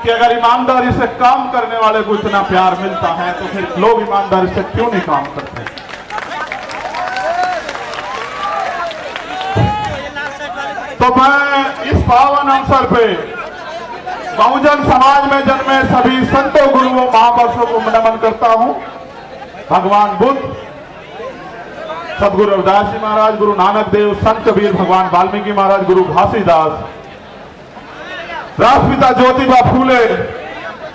कि अगर ईमानदारी से काम करने वाले को इतना प्यार मिलता है तो फिर लोग ईमानदारी से क्यों नहीं काम करते। तो मैं इस पावन अवसर पे बहुजन समाज में जन्मे सभी संतों गुरुओं महापुरुषों को नमन करता हूं। भगवान बुद्ध, सदगुरु रविदास जी महाराज, गुरु नानक देव, संत कबीर, भगवान वाल्मीकि महाराज, गुरु घासीदास, राष्ट्रपिता ज्योतिबा फूले,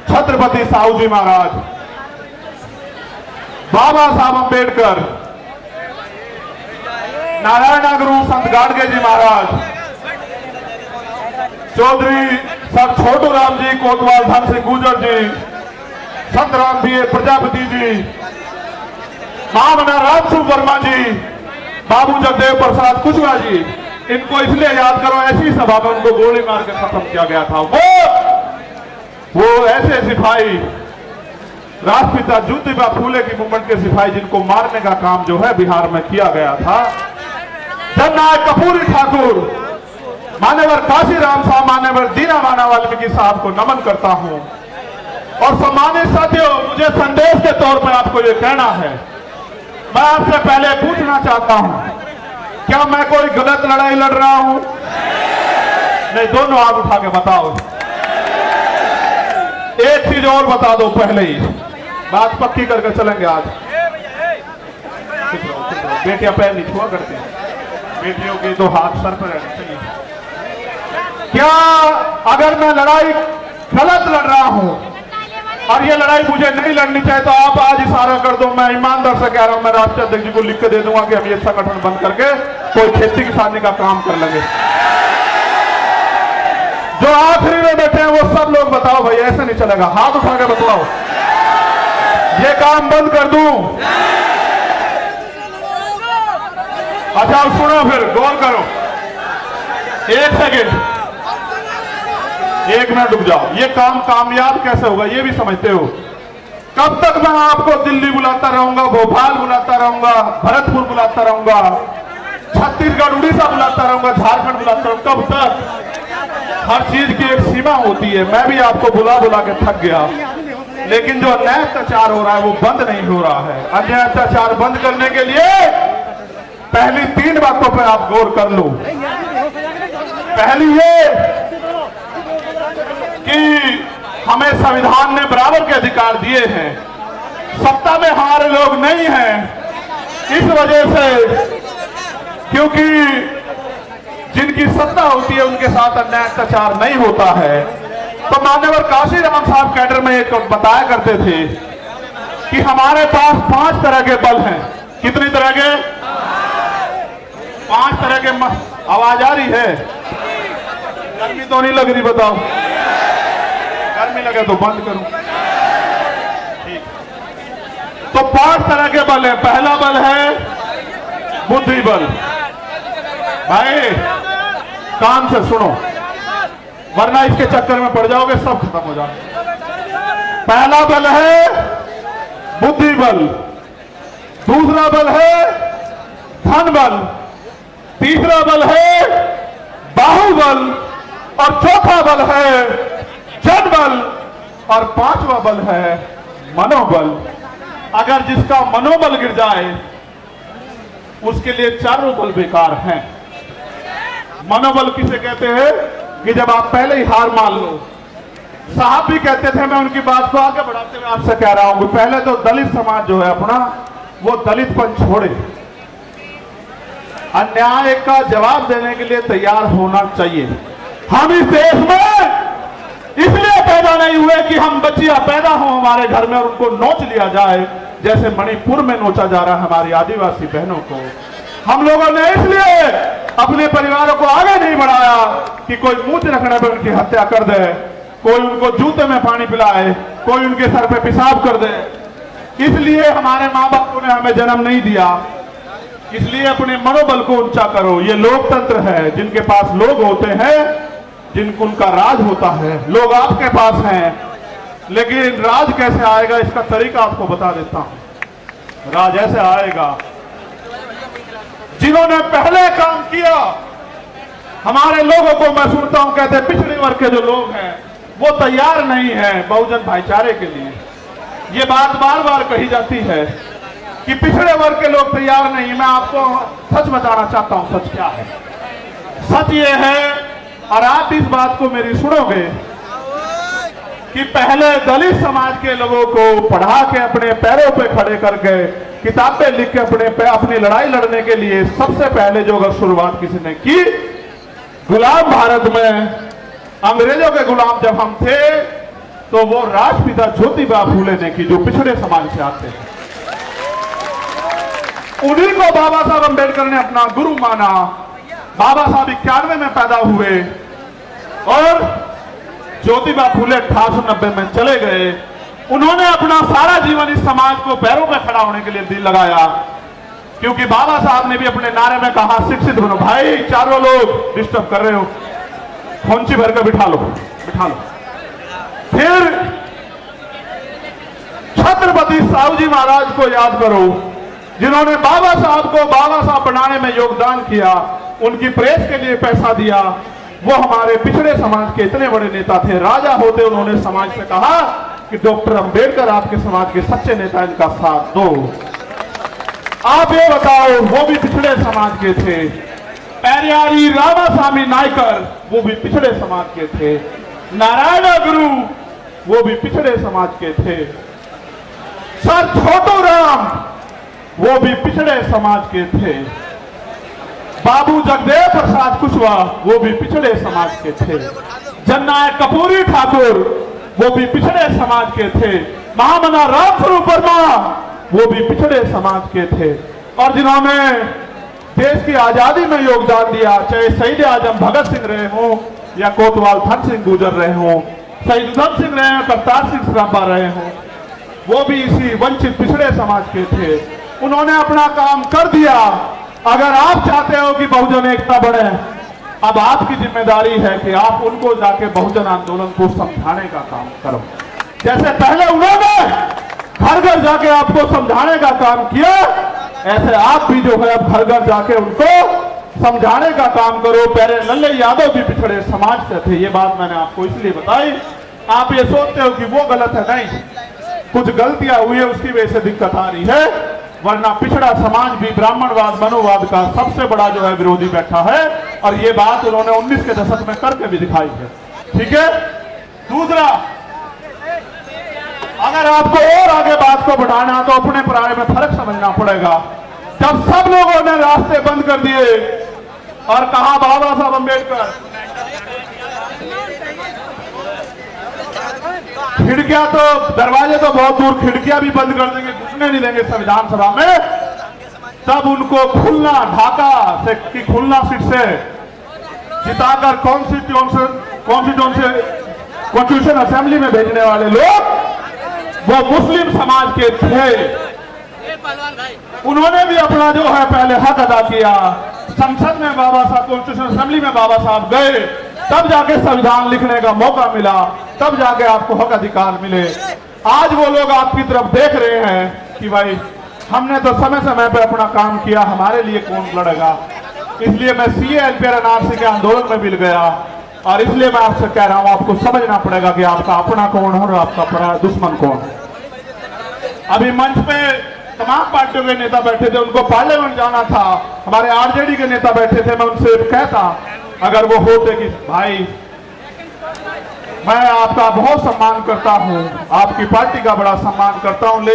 छत्रपति साहू जी महाराज, बाबा साहब अंबेडकर, नारायण गुरु संत गाडगे जी महाराज, चौधरी सर छोटू राम जी, कोतवाल धन सिंह गुर्जर जी, संत राम बी प्रजापति जी, महामना राजसू वर्मा जी, बाबू जगदेव प्रसाद कुशवाहा जी, इनको इसलिए याद करो ऐसी सभा में उनको गोली मार के खत्म किया गया था। वो ऐसे सिपाही, राष्ट्रपिता ज्योतिबा फूले की मूवमेंट के सिपाही जिनको मारने का काम जो है बिहार में किया गया था। जननायक कपूरी ठाकुर, मान्यवर काशीराम साहब, मान्यवर दीना माना वाल्मीकि साहब को नमन करता हूं। और सम्मानित साथियों, मुझे संदेश के तौर पर आपको यह कहना है, मैं आपसे पहले पूछना चाहता हूं, क्या मैं कोई गलत लड़ाई लड़ रहा हूं? नहीं, दोनों हाथ उठा के बताओ। एक चीज और बता दो पहले ही, बात पक्की करके चलेंगे आज। बेटियां पैर नहीं छुआ करती हैं, बेटियों के दो हाथ सर पर रहने चाहिए। क्या अगर मैं लड़ाई गलत लड़ रहा हूं और ये लड़ाई मुझे नहीं लड़नी चाहिए तो आप आज इशारा कर दो, मैं ईमानदार से कह रहा हूं, मैं राष्ट्रीय अध्यक्ष जी को लिख के दे दूंगा कि हम ये संगठन बंद करके कोई खेती किसानी का काम कर लेंगे। जो आखिरी में बैठे हैं वो सब लोग बताओ भाई, ऐसे नहीं चलेगा, हाथ उठा के बताओ, ये काम बंद कर दूं? अच्छा सुनो, फिर गौर करो, एक सेकेंड, एक मिनट रुक जाओ। ये काम कामयाब कैसे होगा ये भी समझते हो? कब तक मैं आपको दिल्ली बुलाता रहूंगा, भोपाल बुलाता रहूंगा, भरतपुर बुलाता रहूंगा, छत्तीसगढ़ उड़ीसा बुलाता रहूंगा, झारखंड बुलाता रहूंगा? कब तक? हर चीज की एक सीमा होती है। मैं भी आपको बुला बुला के थक गया, लेकिन जो अन्याय अत्याचार हो रहा है वो बंद नहीं हो रहा है। अन्याय अत्याचार बंद करने के लिए पहली 3 बातों पर आप गौर कर लो। पहली ये कि हमें संविधान ने बराबर के अधिकार दिए हैं, सत्ता में हमारे लोग नहीं हैं, इस वजह से, क्योंकि जिनकी सत्ता होती है उनके साथ अन्याय अत्याचार नहीं होता है। तो मान्यवर काशीराम साहब कैडर में एक बताया करते थे कि हमारे पास 5 तरह के बल हैं। कितनी तरह के? 5 तरह के। आवाज आ रही है? गर्मी तो नहीं लग रही? बताओ, गर्मी लगे तो बंद करूं। ठीक, तो 5 तरह के बल है। पहला बल है बुद्धि बल। भाई कान से सुनो, वरना इसके चक्कर में पड़ जाओगे, सब खत्म हो जाए। पहला बल है बुद्धि बल, दूसरा बल है धन बल, तीसरा बल है बाहुबल, और चौथा बल है जनबल, और 5वां बल है मनोबल। अगर जिसका मनोबल गिर जाए उसके लिए चारों बल बेकार हैं। मनोबल किसे कहते हैं? कि जब आप पहले ही हार मान लो। साहब भी कहते थे, मैं उनकी बात को आगे बढ़ाते हुए आपसे कह रहा हूं, पहले तो दलित समाज जो है अपना, वो दलितपन छोड़े, अन्याय का जवाब देने के लिए तैयार होना चाहिए। हम इस देश में इसलिए पैदा नहीं हुए कि हम बच्चियां पैदा हो हमारे घर में और उनको नोच लिया जाए, जैसे मणिपुर में नोचा जा रहा है हमारी आदिवासी बहनों को। हम लोगों ने इसलिए अपने परिवारों को आगे नहीं बढ़ाया कि कोई मूत्र रखने पर उनकी हत्या कर दे, कोई उनको जूते में पानी पिलाए, कोई उनके सर पे पेशाब कर दे। इसलिए हमारे माँ बापों ने हमें जन्म नहीं दिया। इसलिए अपने मनोबल को ऊंचा करो। ये लोकतंत्र है, जिनके पास लोग होते हैं, जिनको उनका राज होता है। लोग आपके पास हैं, लेकिन राज कैसे आएगा इसका तरीका आपको बता देता हूं। राज ऐसे आएगा, जिन्होंने पहले काम किया। हमारे लोगों को मैं सुनता हूं, कहते पिछड़े वर्ग के जो लोग हैं वो तैयार नहीं है बहुजन भाईचारे के लिए। ये बात बार बार कही जाती है कि पिछड़े वर्ग के लोग तैयार नहीं। मैं आपको सच बताना चाहता हूं, सच क्या है। सच ये है, और आप इस बात को मेरी सुनोगे, कि पहले दलित समाज के लोगों को पढ़ा के अपने पैरों पे खड़े करके किताबें लिख के अपनी लड़ाई लड़ने के लिए सबसे पहले जो अगर शुरुआत किसी ने की, गुलाम भारत में अंग्रेजों के गुलाम जब हम थे, तो वो राष्ट्रपिता ज्योतिबा फूले ने की, जो पिछड़े समाज से आते हैं। उन्हीं को बाबा साहब अम्बेडकर ने अपना गुरु माना। बाबा साहब 91 में पैदा हुए और ज्योतिबा फूले 1890 में चले गए। उन्होंने अपना सारा जीवन इस समाज को पैरों पर खड़ा होने के लिए दिल लगाया, क्योंकि बाबा साहब ने भी अपने नारे में कहा, शिक्षित बनो। भाई चारों लोग डिस्टर्ब कर रहे हो, खोंची भर कर बिठा लो, बिठा लो। फिर छत्रपति साहू जी महाराज को याद करो, जिन्होंने बाबा साहब को बाबा साहब बनाने में योगदान किया, उनकी प्रेस के लिए पैसा दिया। वो हमारे पिछड़े समाज के इतने बड़े नेता थे। राजा होते उन्होंने समाज से कहा कि डॉक्टर अंबेडकर आपके समाज के सच्चे नेता, इनका साथ दो। आप ये बताओ, वो भी पिछड़े समाज के थे। पेरियारी रामास्वामी नायकर, वो भी पिछड़े समाज के थे। नारायण गुरु, वो भी पिछड़े समाज के थे। सर छोटू राम, वो भी पिछड़े समाज के थे। बाबू जगदेव प्रसाद कुशवाहा, वो भी पिछड़े समाज के थे। जननायक कपूरी ठाकुर, वो भी पिछड़े समाज के थे। महामना रामस्वरूप वर्मा, वो भी पिछड़े समाज के थे। और जिन्होंने देश की आजादी में योगदान दिया, चाहे शहीद आजम भगत सिंह रहे हों या कोतवाल धन सिंह गुजर रहे हों, शहीद उधम सिंह रहे हों, करतार सिंह सराभा रहे हों, वो भी इसी वंचित पिछड़े समाज के थे। उन्होंने अपना काम कर दिया। अगर आप चाहते हो कि बहुजन एकता बढ़े, अब आपकी जिम्मेदारी है कि आप उनको जाके बहुजन आंदोलन को समझाने का काम करो। जैसे पहले उन्होंने घर घर जाके आपको समझाने का काम किया, ऐसे आप भी जो है अब घर घर जाके उनको समझाने का काम करो। पहले लल्ले यादव भी पिछड़े समाज से थे। ये बात मैंने आपको इसलिए बताई। आप ये सोचते हो कि वो गलत है, नहीं, कुछ गलतियां हुई है, उसकी वजह से दिक्कत आ रही है। वरना पिछड़ा समाज भी ब्राह्मणवाद मनोवाद का सबसे बड़ा जो है विरोधी बैठा है, और ये बात उन्होंने 19 के दशक में करके भी दिखाई है। ठीक है। दूसरा, अगर आपको और आगे बात को बढ़ाना तो अपने पराये में फर्क समझना पड़ेगा। जब सब लोगों ने रास्ते बंद कर दिए और कहा बाबा साहब अम्बेडकर, खिड़कियां तो, दरवाजे तो बहुत दूर, खिड़कियां भी बंद कर देंगे, घुसने नहीं देंगे संविधान सभा में, तब उनको खुलना ढाका से की खुलना सीट से जिताकर कॉन्स्टिट्यूशन असेंबली में भेजने वाले लोग वो मुस्लिम समाज के थे। उन्होंने भी अपना जो है पहले हक अदा किया। संसद में बाबा साहब, कॉन्स्टिट्यूशन असेंबली में बाबा साहब गए, तब जाके संविधान लिखने का मौका मिला, तब जाके आपको हक अधिकार मिले। आज वो लोग आपकी तरफ देख रहे हैं कि भाई हमने तो समय समय पे अपना काम किया, हमारे लिए कौन लड़ेगा। इसलिए मैं सीए एलपीआर एनआरसी के आंदोलन में मिल गया, और इसलिए मैं आपसे कह रहा हूं, आपको समझना पड़ेगा कि आपका अपना कौन है और आपका दुश्मन कौन है। अभी मंच पे तमाम पार्टियों के नेता बैठे थे, उनको पार्लियामेंट जाना था, हमारे आरजेडी के नेता बैठे थे। मैं उनसे कहता, अगर वो होते कि भाई मैं आपका बहुत सम्मान करता हूं, आपकी पार्टी का बड़ा सम्मान करता हूं, लेकिन